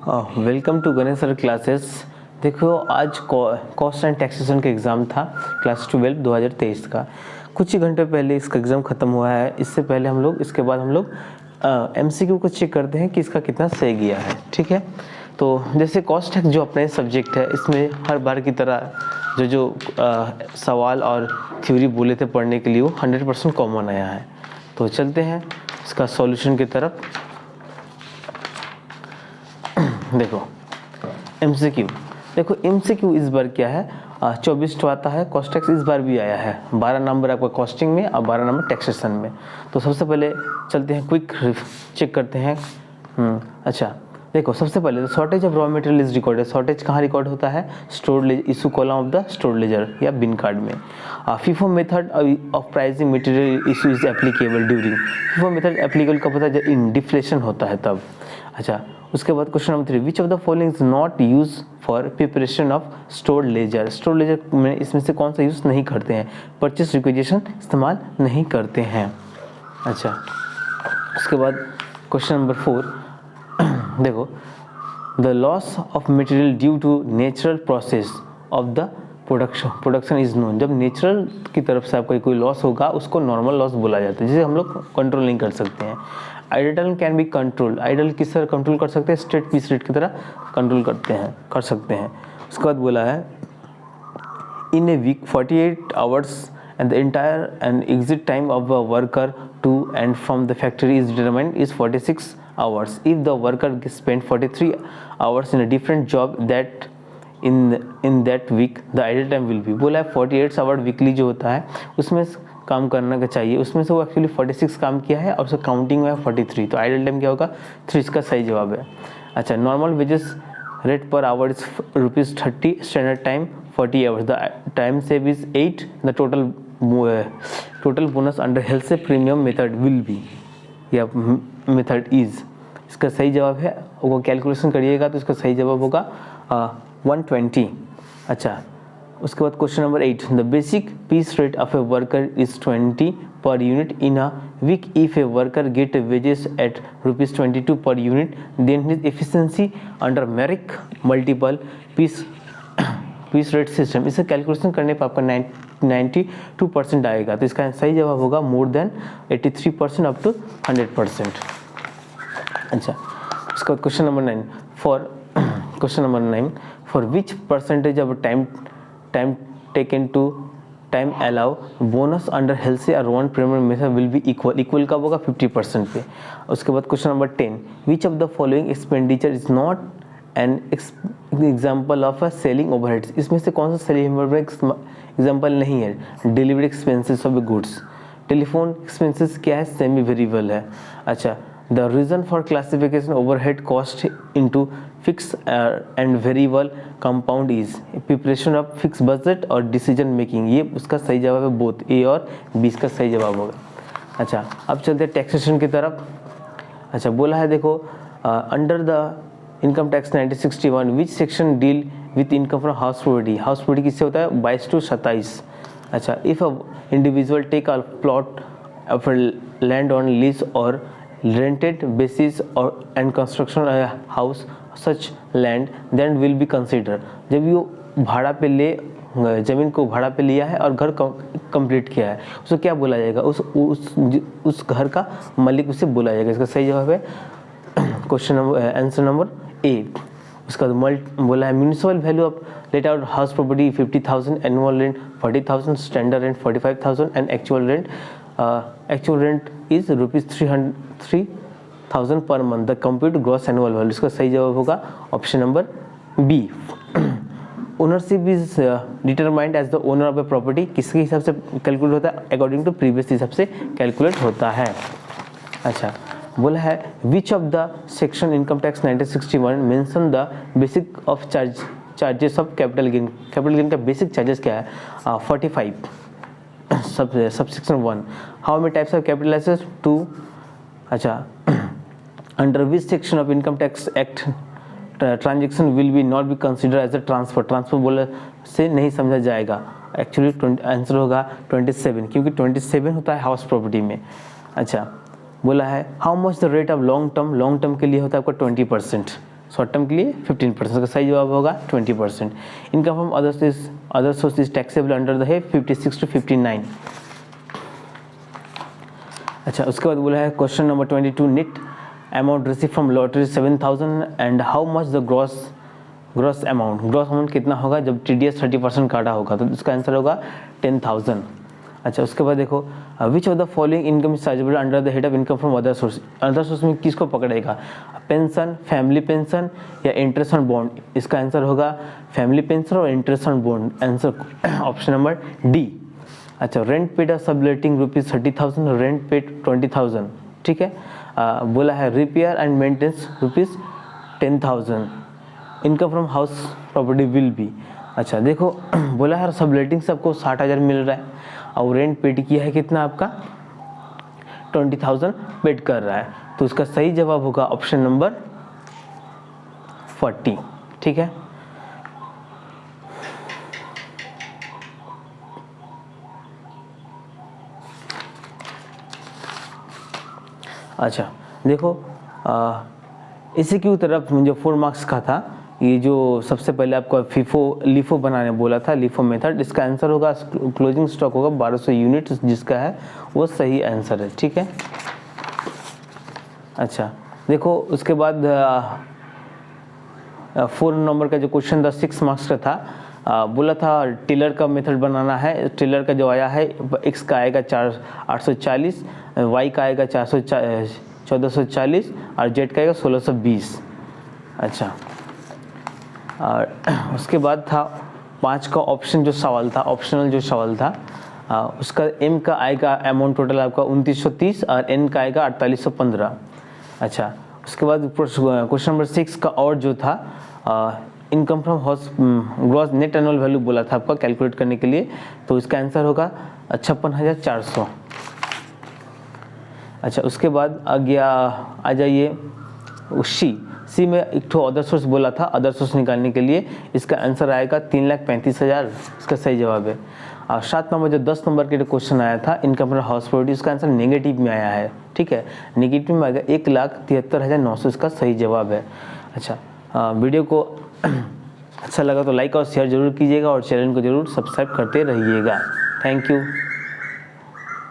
Welcome to Ganesh sir classes. देखो आज cost and taxation का एग्ज़ाम था क्लास 12 2023 का। कुछ ही घंटे पहले इसका एग्ज़ाम ख़त्म हुआ है। इसके बाद हम लोग MCQ को चेक करते हैं कि इसका कितना सही गया है। ठीक है, तो जैसे कॉस्ट टैक्स जो अपने सब्जेक्ट है, इसमें हर बार की तरह जो सवाल और थ्योरी बोले थे पढ़ने के लिए, वो 100% कॉमन आया है। तो चलते हैं इसका सॉल्यूशन की तरफ। देखो MCQ, देखो MCQ इस बार क्या है, 24 तो आता है। कॉस्ट टैक्स इस बार भी आया है, 12 नंबर आपका कॉस्टिंग में और 12 नंबर टैक्सेशन में। तो सबसे पहले चलते हैं, क्विक चेक करते हैं। अच्छा देखो, सबसे पहले तो shortage of raw material is recorded. Shortage कहाँ रिकॉर्ड होता है? Store issue column of the store laser या बिन कार्ड में। FIFO method of pricing material issue is applicable during. FIFO method applicable कब होता है? जब इनडिफ्लेशन होता है तब। अच्छा, उसके बाद question number 3, which of the following is not use for preparation of store laser. Store laser में इसमें से कौन सा यूज़ नहीं करते हैं? परचेस रिक्विजिशन इस्तेमाल नहीं करते हैं। अच्छा, उसके बाद क्वेश्चन नंबर 4, देखो, the loss of material due to natural process of the production is known. जब नेचुरल की तरफ से आपका कोई लॉस होगा, उसको नॉर्मल लॉस बोला जाता है, जिसे हम लोग कंट्रोल नहीं कर सकते हैं। Idle can be control. Idle किस तरह कंट्रोल कर सकते हैं? स्ट्रेट पीस रेट की तरह कंट्रोल कर सकते हैं। उसके बाद बोला है, in a week 48 hours and the entire and exit time of a worker to and from the factory is determined is 46 hours. If the worker spent 43 hours in a different job that in that week, the idle time will be। बोला है 48 our weekly जो होता है उसमें काम करने का चाहिए, उसमें से वो एक्चुअली 46 काम किया है और उसका काउंटिंग में है 43, तो आइडल टाइम क्या होगा? 3। इसका सही जवाब है। अच्छा, normal wages rate per hour is ₹30, standard time 40 hours, the time save is 8, the total bonus under health से प्रीमियम मेथड विल बी या मेथड इज। इसका सही जवाब है, वो कैलकुलेशन करिएगा तो इसका सही जवाब होगा 120। अच्छा, उसके बाद question number 8, the basic piece rate of a worker is 20 per unit in a week. If a worker get wages at ₹22 per unit, then his efficiency under Merrick multiple piece rate system, इसे calculation करने पर आपका 92% आएगा। तो इसका सही जवाब होगा मोर देन 83% अप टू 100%। अच्छा, उसका question number 9, for which percentage of time taken to time allow bonus under health और one premium method will be equal कब होगा? 50% पे। उसके बाद question number 10, which of the following expenditure is not an example of a selling overheads. इसमें से कौन सा सेलिंग एग्जाम्पल नहीं है? Delivery expenses of goods. Telephone expenses क्या है? सेमी वेरिएबल है। अच्छा, the reason for classification overhead cost into fix and variable compound is preparation of fix budget और डिसीजन मेकिंग। ये उसका सही जवाब है, बोथ ए और बी इसका सही जवाब होगा। अच्छा, अब चलते हैं टैक्सेशन की तरफ। अच्छा, बोला है देखो, under the income tax 1961 which section deal with income from house property. House property किससे होता है? 22 to 27। अच्छा, if a individual take a plot of land on lease और रेंटेड बेसिस और and construction house such land then will be consider. जब ये भाड़ा पे ले ज़मीन को भाड़ा पे लिया है और घर कंप्लीट किया है, उसको क्या बोला जाएगा? उस घर का मालिक उसे बोला जाएगा। इसका सही जवाब है क्वेश्चन नंबर आंसर नंबर 8। उसका बोला है, municipal value of let out house property 50,000, annual rent 40,000, standard rent 45,000 and actual rent is ₹3,000 per month. The compute gross annual value. इसका सही जवाब होगा option number B. Ownership is determined as the owner of a property. किसके हिसाब से calculate होता है? According to previous हिसाब से कैलकुलेट होता है। अच्छा, बोला है, which of the section income tax 1961 mention the basic of charges of capital gain. Capital gain का बेसिक चार्जेस क्या है? 45 subsection 1। How many types of capital assets? 2। अच्छा, under which section of income tax act transaction will be not be consider as a transfer. Transfer बोले से नहीं समझा जाएगा। Actually answer होगा 27, क्योंकि 27 होता है हाउस प्रॉपर्टी में। अच्छा, बोला है, how much the rate of long term. Long term के लिए होता है आपका 20%। शॉर्ट टर्म के लिए 15%, इसका सही जवाब होगा 20%। Income from other source is taxable under the है 56 to 59। अच्छा, उसके बाद बोला है question number 22, net amount receive from lottery 7000 and how much the gross amount कितना होगा जब TDS 30% काटा होगा, तो इसका आंसर होगा 10,000। अच्छा, उसके बाद देखो which of the following income is sizeable under the head of income from other source. Other source में किसको पकड़ेगा, पेंशन, फैमिली पेंशन या इंटरेस्ट ऑन बॉन्ड। इसका आंसर होगा फैमिली पेंशन और interest on bond, answer option number D. अच्छा, rent paid subletting ₹30,000, rent paid 20,000, ठीक है। बोला है repair and maintenance ₹10,000, income from house property will be. अच्छा देखो बोला है सबलेटिंग से आपको 60,000 मिल रहा है और रेंट पेड किया है कितना आपका 20,000 पेड कर रहा है, तो उसका सही जवाब होगा ऑप्शन नंबर 40, ठीक है। अच्छा देखो इसी की तरफ जो 4 मार्क्स का था, ये जो सबसे पहले आपको लिफो बनाने बोला था, लिफो मेथड, इसका आंसर होगा क्लोजिंग स्टॉक होगा 1200 यूनिट, जिसका है वो सही आंसर है, ठीक है। अच्छा देखो उसके बाद 4 नंबर का जो क्वेश्चन था 6 मार्क्स का था, बोला था टेलर का मेथड बनाना है। टेलर का जो आया है x का आएगा 840, y का आएगा 1440 और z का आएगा 1620। अच्छा और उसके बाद था 5 का ऑप्शन जो सवाल था, ऑप्शनल जो सवाल था, उसका m का आएगा अमाउंट टोटल आपका 2930 और n का आएगा 4815। अच्छा उसके बाद क्वेश्चन नंबर 6 का और जो था income from house gross net annual value बोला था आपका कैलकुलेट करने के लिए, तो इसका आंसर होगा 56,400। अच्छा उसके बाद आ जाइए सी में एक ठो अदर सोर्स बोला था, अदर सोर्स निकालने के लिए इसका आंसर आएगा 3,35,000, इसका सही जवाब है। और 7 नंबर जो 10 नंबर के जो क्वेश्चन आया था इनकम फ्रॉम हाउस प्रॉपर्टी, इसका आंसर नेगेटिव में आया है, ठीक है, नेगेटिव में आएगा 1,73,900, इसका सही जवाब है। अच्छा वीडियो को अच्छा लगा तो लाइक और शेयर जरूर कीजिएगा और चैनल को जरूर सब्सक्राइब करते रहिएगा। Thank you.